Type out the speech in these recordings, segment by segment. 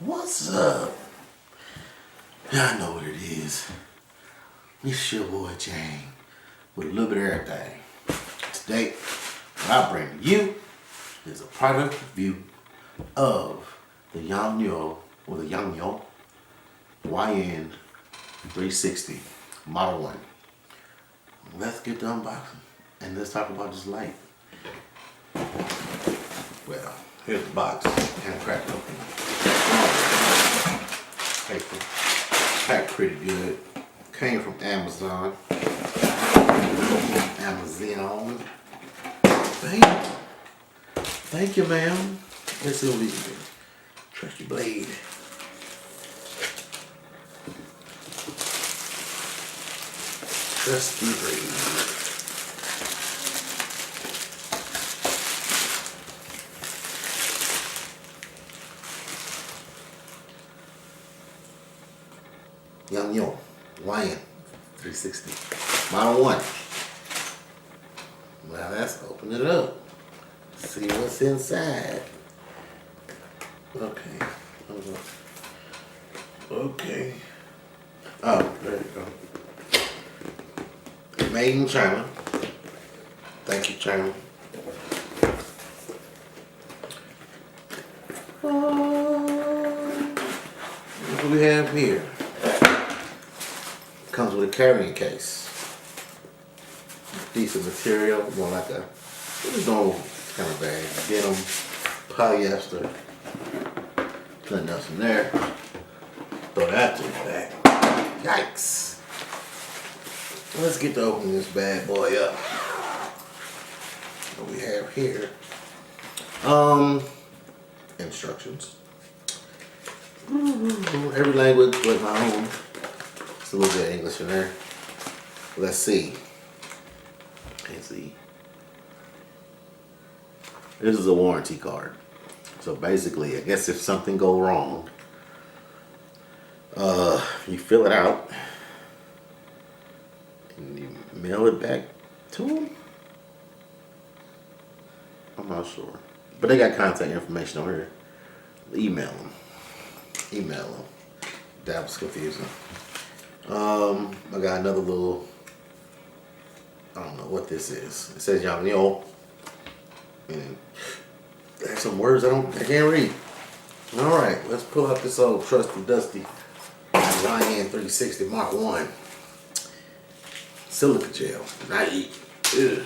What's up? I know what it is. It's your boy Jane with a little bit of everything. Today, what I bring to you is a product review of the Yongnuo Yn360 Model 1. Let's get the unboxing and let's talk about this light. Well, here's the box and cracked open. Paper, packed pretty good. Came from Amazon. Thank you, ma'am. Let's see what we can do. Trusty blade. Trusty blade. Yongnuo Yn360 Model 1. Well, let's open it up. See what's inside. Okay. Okay. Oh, there you go. Made in China. Thank you, China. What do we have here? Comes with a carrying case. Decent material, more like a normal kind of bag. Denim, polyester. Nothing else in there. Throw that to the back. Yikes! Let's get to opening this bad boy up. What we have here? Instructions. Every language but my own. It's a little bit of English in there. Let's see. Can't see. This is a warranty card. So basically, I guess if something go wrong, you fill it out and you mail it back to them. I'm not sure, but they got contact information over here. Email them. That was confusing. I got another little, I don't know what this is. It says Yongnuo, and there's some words I can't read. All right, let's pull out this old trusty dusty Yn360 Mark 1 silica gel. Ugh.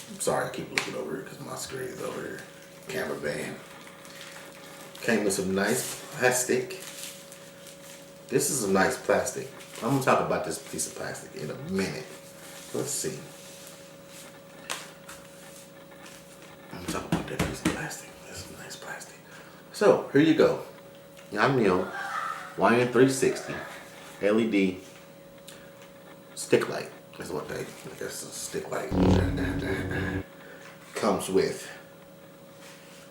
I'm sorry, I keep looking over here because my screen is over here. Camera band. Came with some nice plastic. This is a nice plastic. I'm gonna talk about this piece of plastic in a minute. Let's see. I'm gonna talk about that piece of plastic. This is nice plastic. So here you go. Yongnuo Yn360 LED stick light. That's what I guess a stick light. Comes with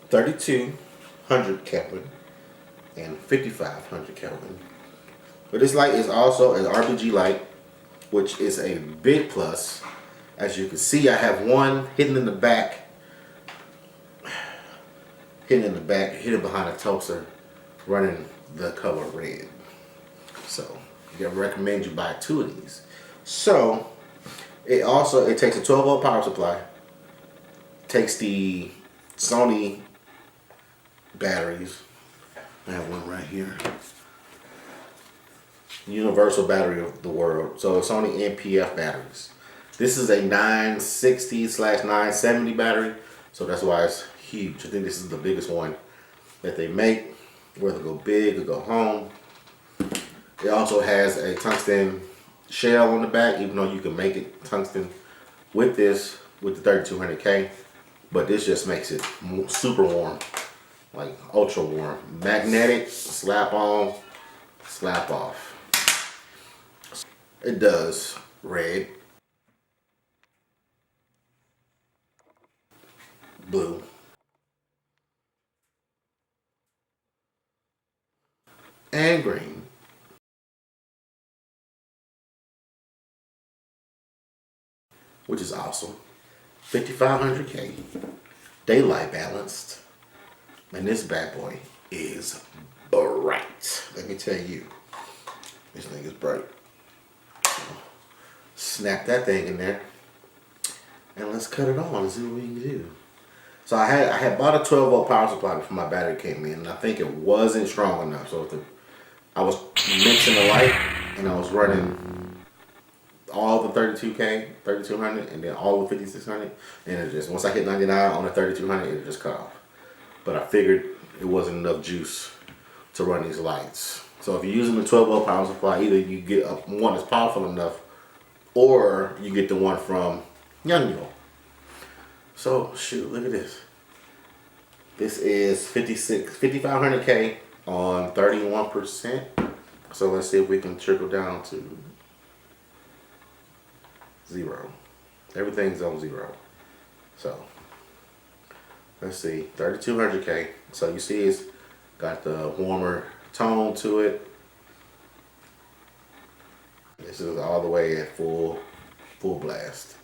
3200 Kelvin and 5500 Kelvin. But this light is also an RGB light, which is a big plus. As you can see, I have one hidden in the back, hidden behind a toaster, running the color red. So I recommend you buy two of these. So it takes a 12-volt power supply, takes the Sony batteries. I have one right here. Universal battery of the world. So Sony NPF batteries. This is a 960/970 battery, so that's why it's huge. I think this is the biggest one that they make, whether go big or go home. It also has a tungsten shell on the back, even though you can make it tungsten with this, with the 3200K, but this just makes it super warm, like ultra warm. Magnetic, slap on, slap off. It does red, blue, and green. Which is awesome. 5500K, daylight balanced, and this bad boy is bright. Let me tell you, this thing is bright. Snap that thing in there, and let's cut it on and see what we can do. So I had bought a 12-volt power supply before my battery came in, and I think it wasn't strong enough. So I was mixing the light, and I was running all the 32K, 3200, and then all the 5600, and it just, once I hit 99 on the 3200, it just cut off. But I figured it wasn't enough juice to run these lights. So if you're using the 12-volt power supply, either you get one that's powerful enough, or you get the one from Yongnuo. So shoot, look at this. This is 5500K on 31%. So let's see if we can trickle down to 0. Everything's on 0. So let's see, 3200K. So you see it's got the warmer tone to it. This is all the way at full blast.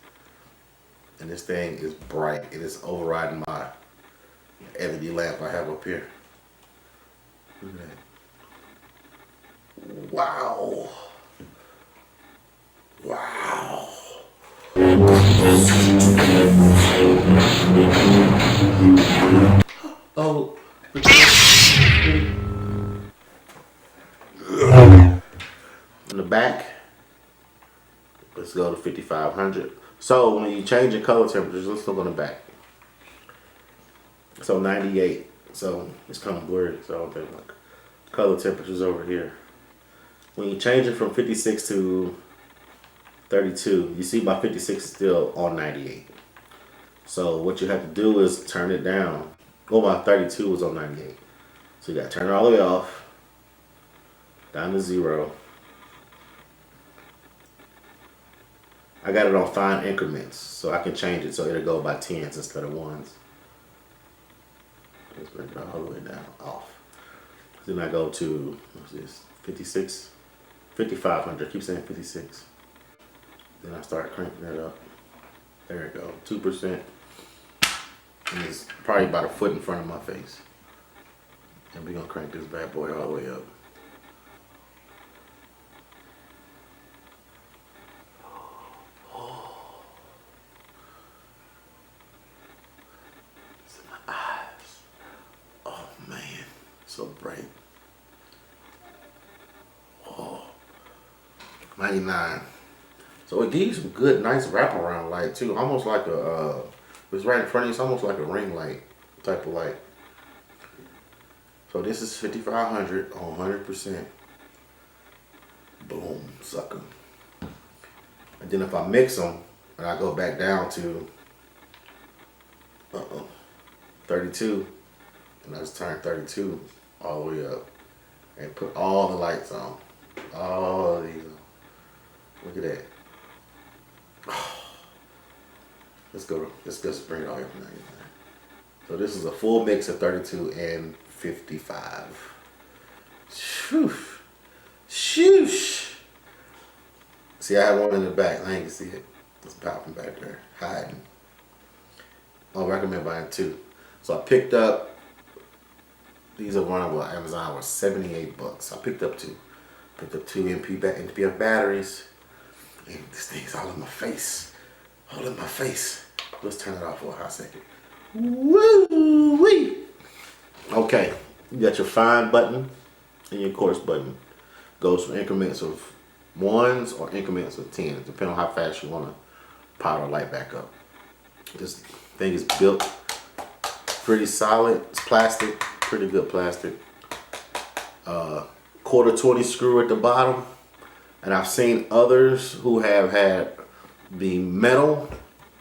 And this thing is bright. It is overriding my LED lamp I have up here. Look at that. Wow. Wow. Oh. In the back, let's go to 5500. So when you change your color temperatures, let's look on the back. So 98. So it's kind of blurry. So I don't think like color temperatures over here. When you change it from 56 to 32, you see my 56 is still on 98. So what you have to do is turn it down. Well, my 32 was on 98. So you got to turn it all the way off, down to 0. I got it on fine increments, so I can change it so it'll go by 10s instead of 1s. Let's bring it all the way down, off. Then I go to, what's this, 56? 5500, keep saying 56. Then I start cranking it up. There we go, 2%. And it's probably about a foot in front of my face. And we're gonna crank this bad boy all the way up. So bright. Oh, 99. So it gives you some good, nice wraparound light too. Almost like a, it's right in front of you. It's almost like a ring light type of light. So this is 5500 on 100%. Boom, sucker. And then if I mix them and I go back down to 32, and I just turn 32 all the way up and put all the lights on. All of these on. Look at that. Let's go. Let's just bring it all the way up to 99. So this is a full mix of 32 and 55. Shoosh. Shoosh. See, I have one in the back. I ain't can see it. It's popping back there, hiding. I'll recommend buying 2. So I picked up, these are one of Amazon, was $78. I picked up 2. Picked up 2 NPF batteries. And this thing's all in my face. All in my face. Let's turn it off for a hot second. Woo-wee! Okay, you got your fine button and your coarse button. Goes for increments of 1s or increments of 10s, depending on how fast you want to power the light back up. This thing is built pretty solid. It's plastic, pretty good plastic. Quarter 20 screw at the bottom, and I've seen others who have had the metal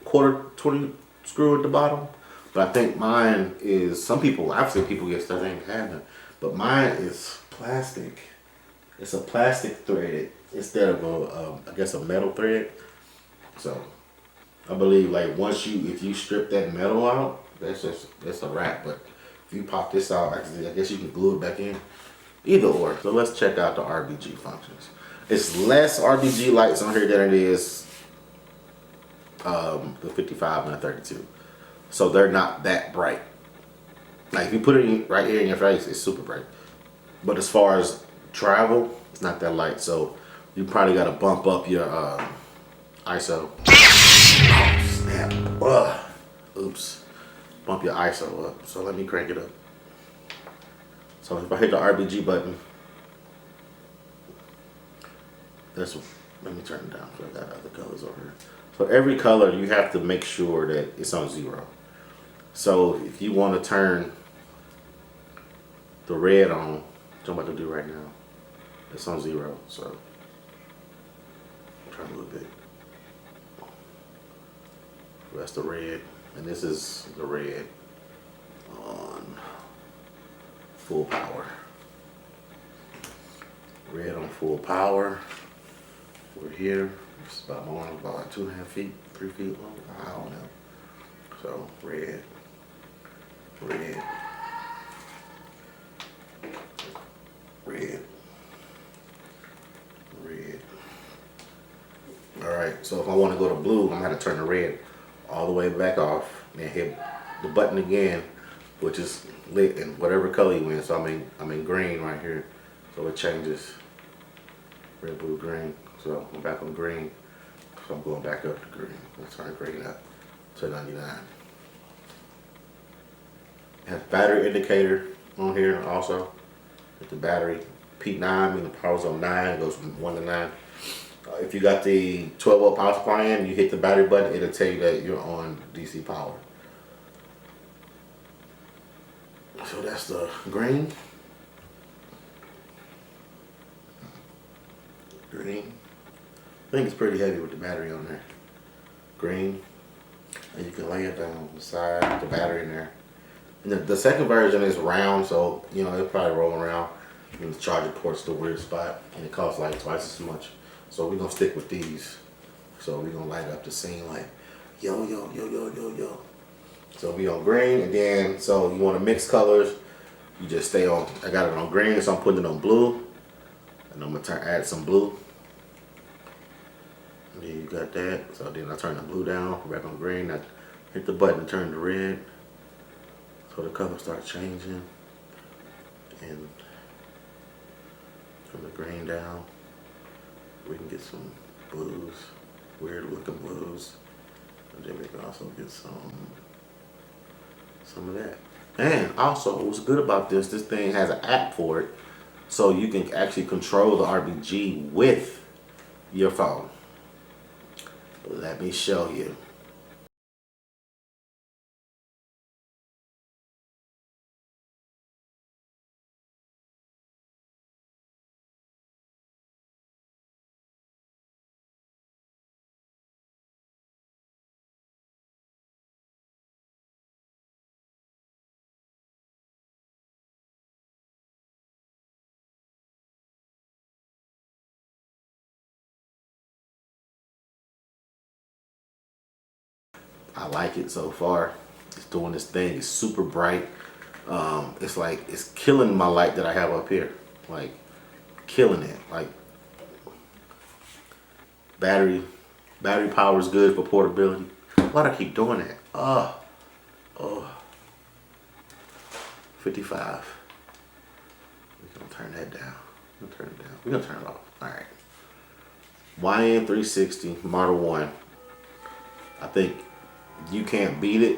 quarter 20 screw at the bottom, but I think mine is, some people, I've seen people get stuff ain't having it, but mine is plastic. It's a plastic threaded instead of I guess a metal thread. So I believe like once if you strip that metal out, that's a wrap. But if you pop this out, I guess you can glue it back in. Either or. So let's check out the RBG functions. It's less RBG lights on here than it is the 55 and the 32. So they're not that bright. Like if you put it right here in your face, it's super bright. But as far as travel, it's not that light. So you probably got to bump up your ISO. Oh, snap. Ugh. Oops. Bump your ISO up. So let me crank it up. So if I hit the RBG button, let me turn it down because I got other colors over here. So every color you have to make sure that it's on 0. So if you want to turn the red on, which I'm about to do right now, it's on 0. So try a little bit. That's the red, and this is the red on full power. Red on full power. We're here. It's about more, about 2.5 feet, 3 feet long. I don't know. So red, red, red, red. All right. So if I want to go to blue, I'm gonna turn the red all the way back off and hit the button again, which is lit in whatever color you in. So I'm in green right here. So it changes red, blue, green. So I'm back on green. So I'm going back up to green. Let's turn green up to 99. It has battery indicator on here also. With the battery P9, meaning the power's on 9, it goes from 1 to 9. If you got the 12-volt power supply in, you hit the battery button, it'll tell you that you're on DC power. So that's the green. Green. I think it's pretty heavy with the battery on there. Green. And you can lay it down on the side with the battery in there. And the second version is round, so you know it'll probably roll around. And the charger port's the weird spot, and it costs like twice as much. So we're gonna stick with these. So we're gonna light up the scene like yo yo yo yo yo yo. So we on green, and then so you want to mix colors. You just stay on. I got it on green, so I'm putting it on blue, and I'm gonna add some blue. And then you got that. So then I turn the blue down, back on green. I hit the button to turn to red. So the color starts changing, and turn the green down. We can get some blues, weird looking blues, and then we can also get some of that. And also, what's good about this thing has an app for it, so you can actually control the RBG with your phone. Let me show you. I like it so far. It's doing this thing. It's super bright. It's like it's killing my light that I have up here. Like killing it. Like battery power is good for portability. Why do I keep doing that? Oh, 55. We're gonna turn that down. We're gonna turn it down. We're gonna turn it off. All right. Yn360 Model 1. I think you can't beat it.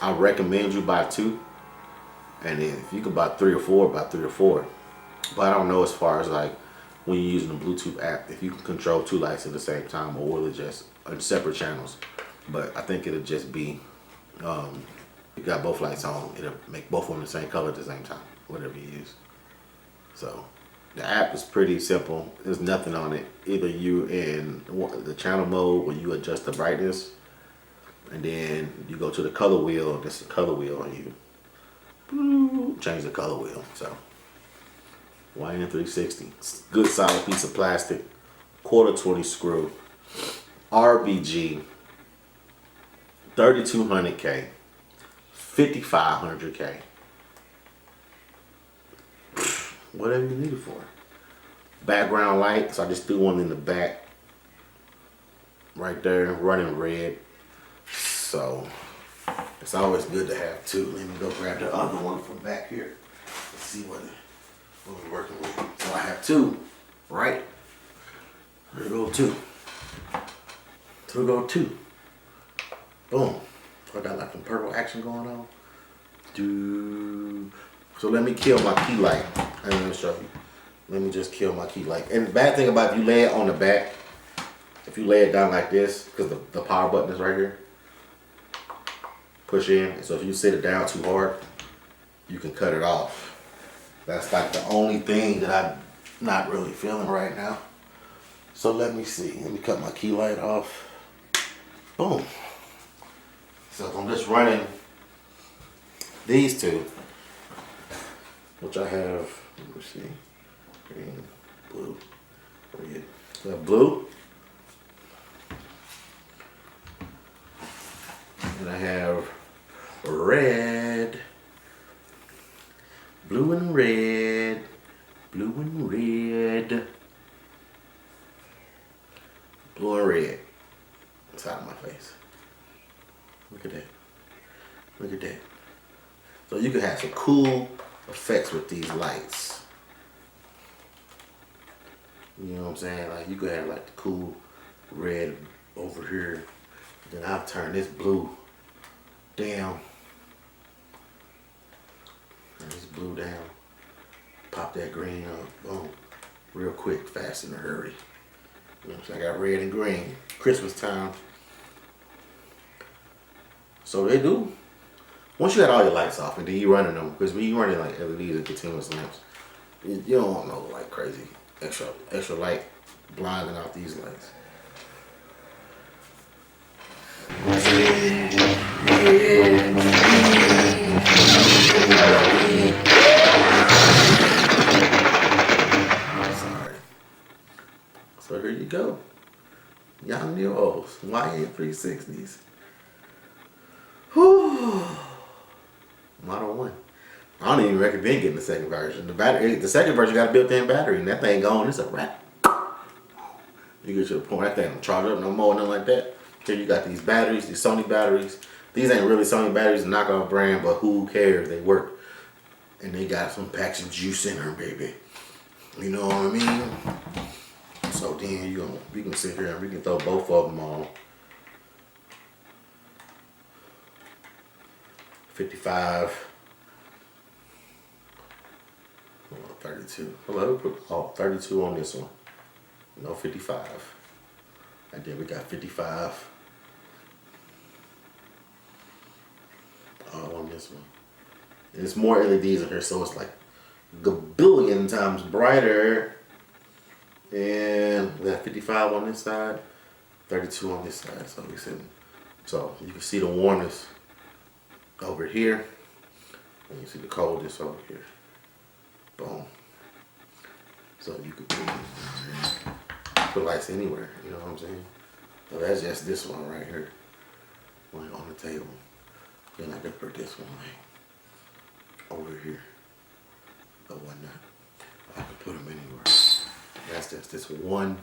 I recommend you buy 2. And then if you can buy 3 or 4, buy 3 or 4. But I don't know as far as like when you're using the Bluetooth app, if you can control 2 lights at the same time, or will it just on separate channels. But I think it'll just be, you got both lights on, it'll make both of them the same color at the same time, whatever you use. So the app is pretty simple. There's nothing on it. Either you in the channel mode where you adjust the brightness, and then you go to the color wheel. That's the color wheel, and you change the color wheel. So Yn360, good solid piece of plastic, 1/4 screw, RBG, 3200K, 5500K. Whatever you need it for. Background light, so I just threw one in the back, right there, running red. So it's always good to have 2. Let me go grab the other one from back here. Let's see what what we're working with. So I have two, right? There go two. There go two. Boom. So I got like some purple action going on. So let me kill my key light. I'm gonna show you. Let me just kill my key light. And the bad thing about if you lay it on the back, if you lay it down like this, because the power button is right here, push in. So if you sit it down too hard, you can cut it off. That's like the only thing that I'm not really feeling right now. So let me see. Let me cut my key light off. Boom. So I'm just running these two, which I have, let me see, green, blue, red. So I have blue, and I have red, blue and red, blue and red, blue and red. It's out of my face. Look at that. Look at that. So you can have some cool effects with these lights. You know what I'm saying? Like you could have like the cool red over here. Then I'll turn this blue down. And this blue down. Pop that green up. Boom. Real quick, fast, in a hurry. You know what I'm saying? I got red and green. Christmas time. So they do. Once you got all your lights off and then you running them, because when you running like LEDs and continuous lamps, you don't want no like crazy extra light blinding out these lights. Sorry. So here you go. Yongnuo Yn360s. Whew. Model 1. I don't even recommend getting the second version. The second version got a built-in battery, and that thing gone. It's a wrap. You get to the point that thing don't charge up no more, nothing like that. Here you got these batteries, these Sony batteries. These ain't really Sony batteries, a knockoff brand, but who cares? They work, and they got some packs of juice in them, baby. You know what I mean? So then we can sit here and we can throw both of them on. 55. 32. Hello, put 32 on this one. No 55. And then we got 55. On this one. And it's more LEDs in here, so it's like a billion times brighter. And we got 55 on this side, 32 on this side. So you can see the warmness over here, and you see the coldness over here. Boom. So you could put lights anywhere, you know what I'm saying? So that's just this one right here, like on the table. Then I could put this one like over here or whatnot. I could put them anywhere. That's just this one.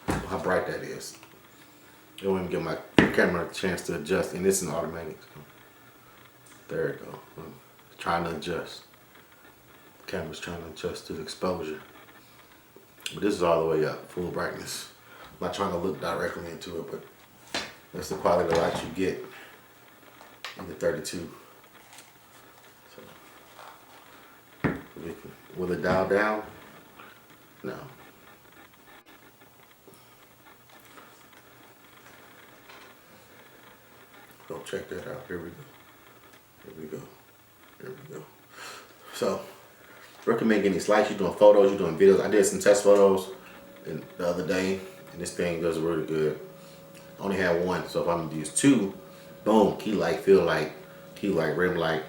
How bright that is. I don't even give my camera a chance to adjust, and this is automatic. So there it go. I'm trying to adjust. The camera's trying to adjust to the exposure. But this is all the way up, full brightness. I'm not trying to look directly into it, but that's the quality of light you get in the 32. So, will it dial down? No. Go check that out. Here we go. Here we go. Here we go. So, recommend getting these lights. You're doing photos, you're doing videos. I did some test photos the other day, and this thing does really good. I only had one, so if I'm gonna use two, boom, key light, field light, key light, rim light,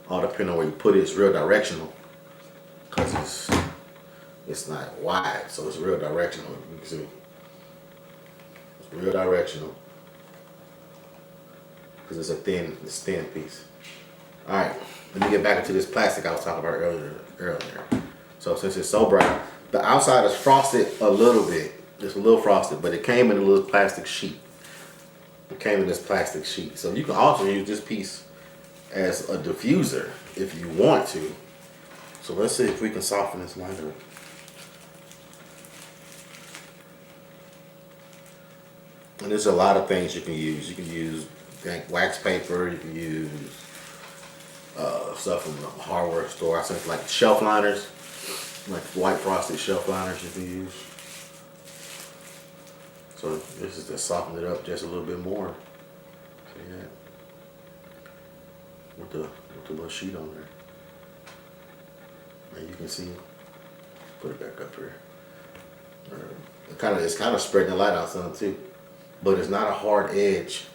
all depending on where you put it. It's real directional, cause it's not wide, so it's real directional. You can see, it's real directional, cause it's a thin piece. All right, let me get back into this plastic I was talking about earlier. So since it's so bright, the outside is frosted a little bit, just a little frosted, but it came in a little plastic sheet. It came in this plastic sheet. So you can also use this piece as a diffuser if you want to. So let's see if we can soften this light up. And there's a lot of things you can use. You can use wax paper. You can use stuff from the hardware store. I think like shelf liners, like white frosted shelf liners you can use. So this is to soften it up just a little bit more. See that? With the little sheet on there. And you can see, put it back up here. It's kind of spreading the light out some too, but it's not a hard edge.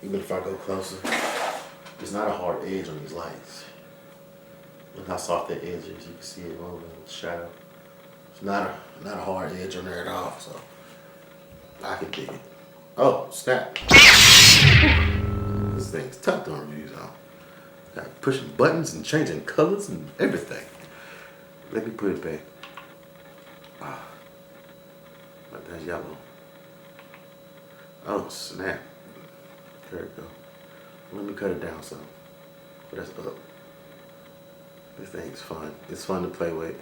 Even if I go closer, it's not a hard edge on these lights. Look how soft that edge is. You can see it rolling in the shadow. It's not a hard edge on there at all. So I can dig it. Oh snap! This thing's tough to reviews on. Got pushing buttons and changing colors and everything. Let me put it back. Ah, but that's yellow. Oh snap! There we go. Let me cut it down some. But that's up. This thing's fun. It's fun to play with.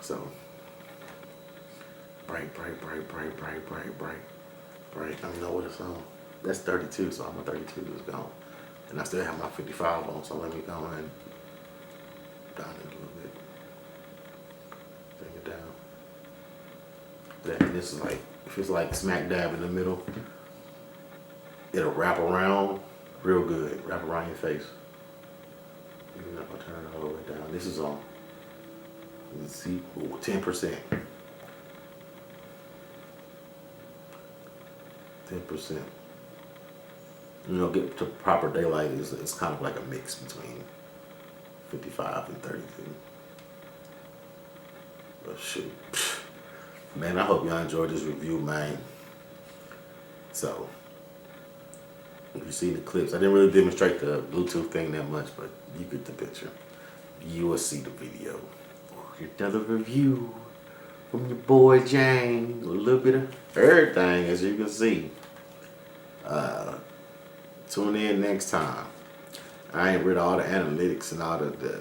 So bright. I don't know what it's on. That's 32, so my 32 is gone. And I still have my 55 on, so let me go and down it a little bit. Bring it down. This is like, if it's like smack dab in the middle, it'll wrap around real good. Wrap around your face. You're not gonna turn it all the way down. This is on, you see, 10%. 10%. You know, get to proper daylight is kind of like a mix between 55 and 32. But shoot, man, I hope y'all enjoyed this review, man. So, if you see the clips, I didn't really demonstrate the Bluetooth thing that much, but you get the picture. You will see the video. Another review from your boy James. A little bit of everything, as you can see. Tune in next time. I ain't read all the analytics and all the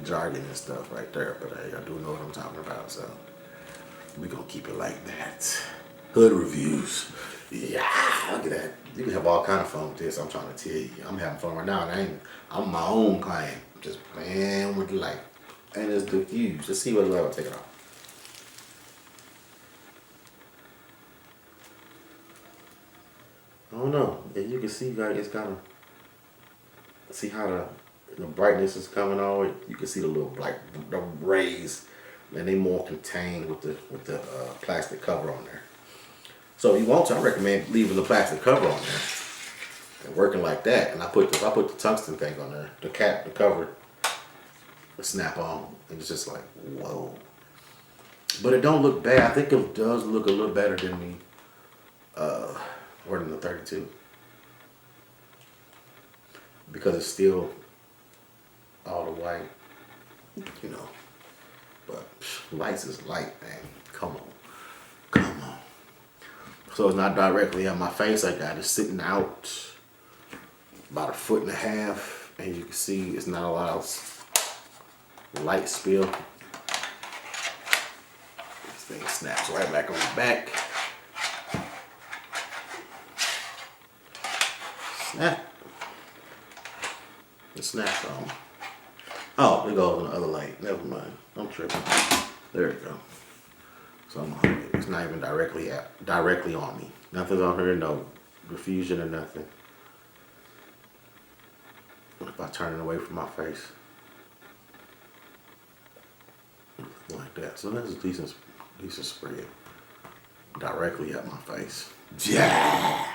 jargon and stuff right there, but I do know what I'm talking about, so we're gonna keep it like that. Hood reviews. Yeah, look at that. You can have all kind of fun with this. I'm trying to tell you. I'm having fun right now, and I'm my own client. Just playing with the light. And it's diffused. Let's see what it's like. I'll take it off. I don't know. And you can see, like, it's kind of, see how the brightness is coming on. You can see the little the rays, and they more contained with the plastic cover on there. So if you want to, I recommend leaving the plastic cover on there and working like that. And I put the tungsten thing on there, the cover, the snap on, and it's just like, whoa. But it don't look bad. I think it does look a little better than the than the 32, because it's still all the white, you know. But lights is light, man. Come on. So it's not directly on my face. I got it sitting out about 1.5 feet, and you can see it's not a lot of light spill. This thing snaps right back on the back. Snap. It snaps on. Oh, it goes on the other light. Never mind. I'm tripping. There we go. So it's not even directly on me. Nothing's on here, no diffusion or nothing. What if I turn it away from my face? Like that. So that's a decent spread. Directly at my face. Yeah.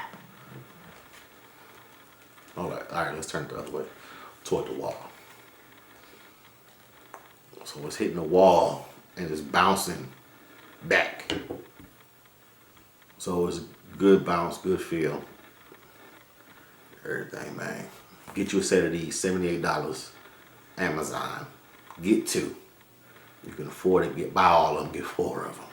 All right, let's turn it the other way, toward the wall. So it's hitting the wall and it's bouncing back. So it's a good bounce, good feel. Everything, man. Get you a set of these, $78, Amazon. Get 2. You can afford it, buy all of them, get 4 of them.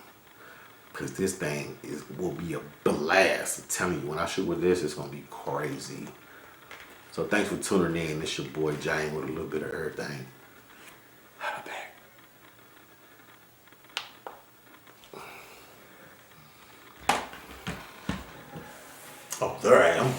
Because this thing will be a blast. I'm telling you, when I shoot with this, it's going to be crazy. So thanks for tuning in. It's your boy Jane with a little bit of everything. Oh, there I am.